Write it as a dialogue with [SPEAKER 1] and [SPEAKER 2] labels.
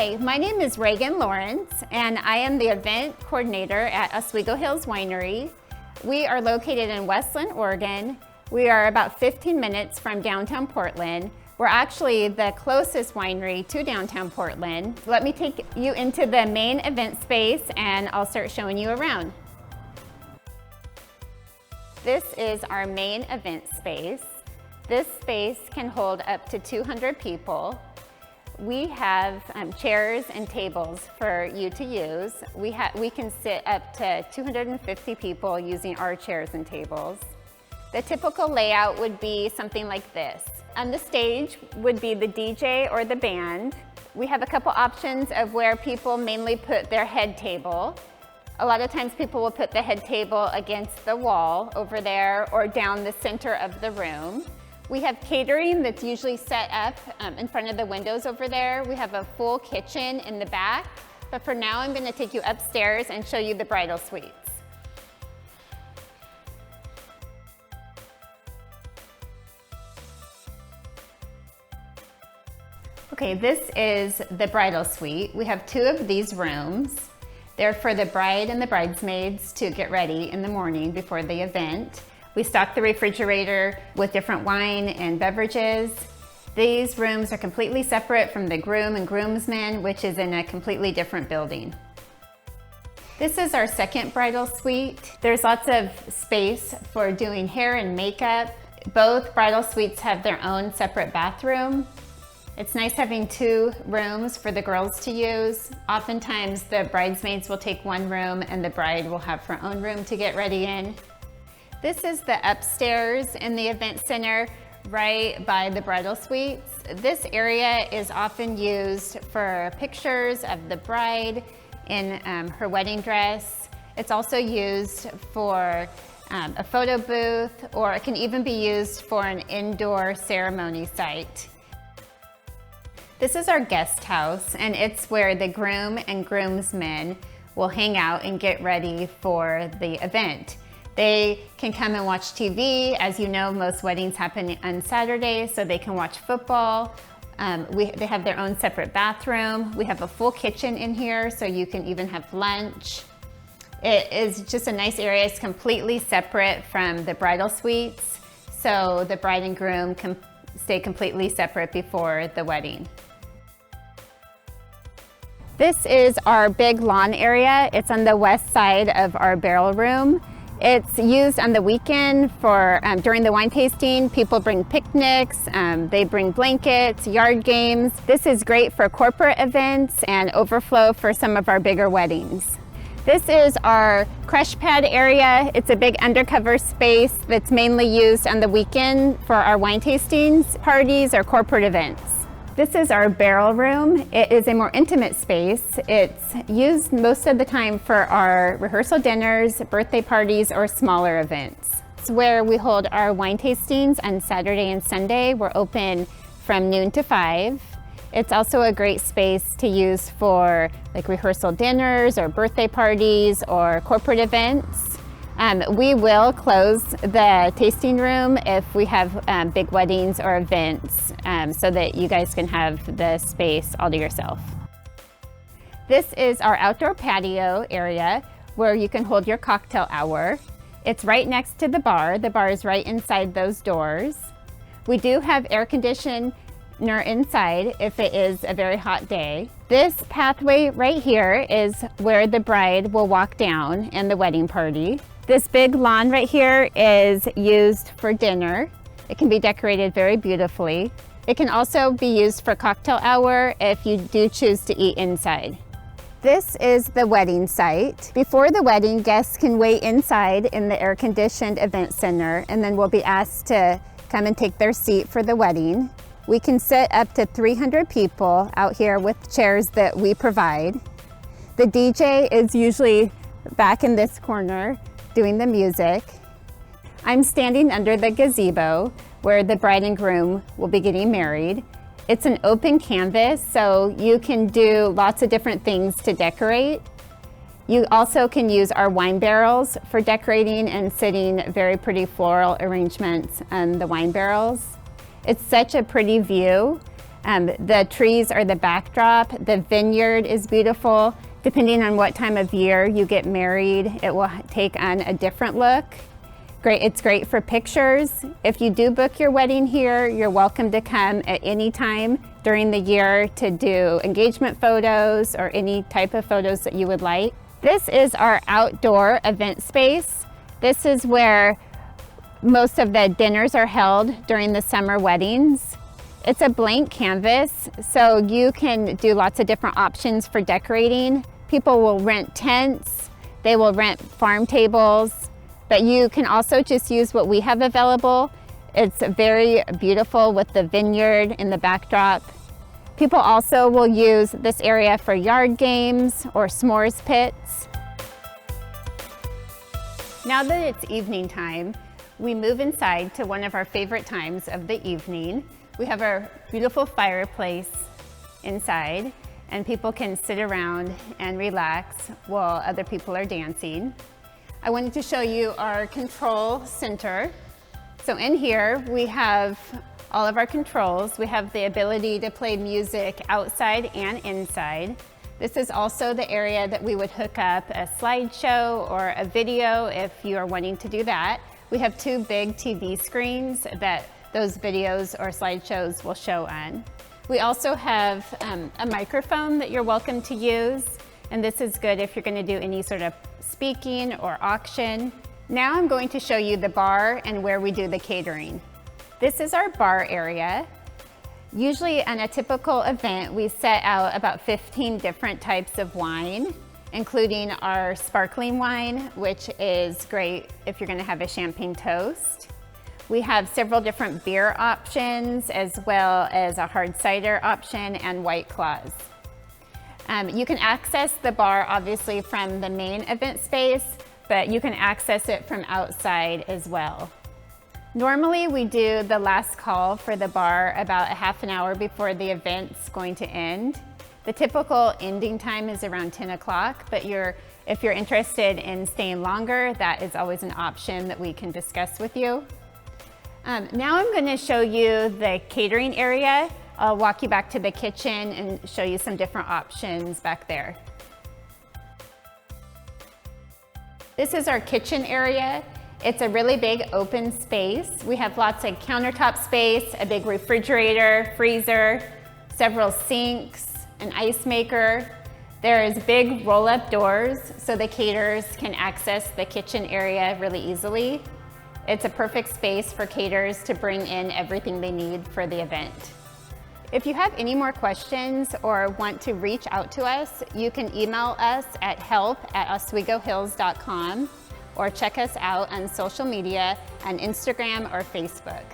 [SPEAKER 1] Hi, my name is Reagan Lawrence, and I am the event coordinator at Oswego Hills Winery. We are located in West Linn, Oregon. We are about 15 minutes from downtown Portland. We're actually the closest winery to downtown Portland. Let me take you into the main event space and I'll start showing you around. This is our main event space. This space can hold up to 200 people. We have chairs and tables for you to use. We can sit up to 250 people using our chairs and tables. The typical layout would be something like this. On the stage would be the DJ or the band. We have a couple options of where people mainly put their head table. A lot of times people will put the head table against the wall over there or down the center of the room. We have catering that's usually set up in front of the windows over there. We have a full kitchen in the back, but for now I'm going to take you upstairs and show you the bridal suites. Okay, this is the bridal suite. We have two of these rooms. They're for the bride and the bridesmaids to get ready in the morning before the event. We stock the refrigerator with different wine and beverages. These rooms are completely separate from the groom and groomsmen, which is in a completely different building. This is our second bridal suite. There's lots of space for doing hair and makeup. Both bridal suites have their own separate bathroom. It's nice having two rooms for the girls to use. Oftentimes the bridesmaids will take one room and the bride will have her own room to get ready in. This is the upstairs in the event center right by the bridal suites. This area is often used for pictures of the bride in her wedding dress. It's also used for a photo booth, or it can even be used for an indoor ceremony site. This is our guest house, and it's where the groom and groomsmen will hang out and get ready for the event. They can come and watch TV. As you know, most weddings happen on Saturdays, so they can watch football. They have their own separate bathroom. We have a full kitchen in here, so you can even have lunch. It is just a nice area. It's completely separate from the bridal suites, so the bride and groom can stay completely separate before the wedding. This is our big lawn area. It's on the west side of our barrel room. It's used on the weekend for during the wine tasting. People bring picnics, they bring blankets, yard games. This is great for corporate events and overflow for some of our bigger weddings. This is our crush pad area. It's a big undercover space that's mainly used on the weekend for our wine tastings, parties, or corporate events. This is our barrel room. It is a more intimate space. It's used most of the time for our rehearsal dinners, birthday parties, or smaller events. It's where we hold our wine tastings on Saturday and Sunday. We're open from noon to 5. It's also a great space to use for like rehearsal dinners or birthday parties or corporate events. We will close the tasting room if we have big weddings or events so that you guys can have the space all to yourself. This is our outdoor patio area where you can hold your cocktail hour. It's right next to the bar. The bar is right inside those doors. We do have air conditioner inside if it is a very hot day. This pathway right here is where the bride will walk down in the wedding party. This big lawn right here is used for dinner. It can be decorated very beautifully. It can also be used for cocktail hour if you do choose to eat inside. This is the wedding site. Before the wedding, guests can wait inside in the air-conditioned event center, and then will be asked to come and take their seat for the wedding. We can sit up to 300 people out here with chairs that we provide. The DJ is usually back in this corner doing the music. I'm standing under the gazebo where the bride and groom will be getting married. It's an open canvas, so you can do lots of different things to decorate. You also can use our wine barrels for decorating and sitting very pretty floral arrangements on the wine barrels. It's such a pretty view. The trees are the backdrop. The vineyard is beautiful. Depending on what time of year you get married, it will take on a different look. It's great for pictures. If you do book your wedding here, you're welcome to come at any time during the year to do engagement photos or any type of photos that you would like. This is our outdoor event space. This is where most of the dinners are held during the summer weddings. It's a blank canvas, so you can do lots of different options for decorating. People will rent tents, they will rent farm tables, but you can also just use what we have available. It's very beautiful with the vineyard in the backdrop. People also will use this area for yard games or s'mores pits. Now that it's evening time, we move inside to one of our favorite times of the evening. We have our beautiful fireplace inside, and people can sit around and relax while other people are dancing. I wanted to show you our control center. So in here, we have all of our controls. We have the ability to play music outside and inside. This is also the area that we would hook up a slideshow or a video if you are wanting to do that. We have two big TV screens that those videos or slideshows will show on. We also have a microphone that you're welcome to use, and this is good if you're going to do any sort of speaking or auction. Now I'm going to show you the bar and where we do the catering. This is our bar area. Usually on a typical event, we set out about 15 different types of wine, including our sparkling wine, which is great if you're going to have a champagne toast. We have several different beer options, as well as a hard cider option and White Claws. You can access the bar obviously from the main event space, but you can access it from outside as well. Normally we do the last call for the bar about a half an hour before the event's going to end. The typical ending time is around 10 o'clock, but if you're interested in staying longer, that is always an option that we can discuss with you. Now I'm going to show you the catering area. I'll walk you back to the kitchen and show you some different options back there. This is our kitchen area. It's a really big open space. We have lots of countertop space, a big refrigerator, freezer, several sinks, an ice maker. There's big roll-up doors so the caterers can access the kitchen area really easily. It's a perfect space for caterers to bring in everything they need for the event. If you have any more questions or want to reach out to us, you can email us at help@oswegohills.com or check us out on social media on Instagram or Facebook.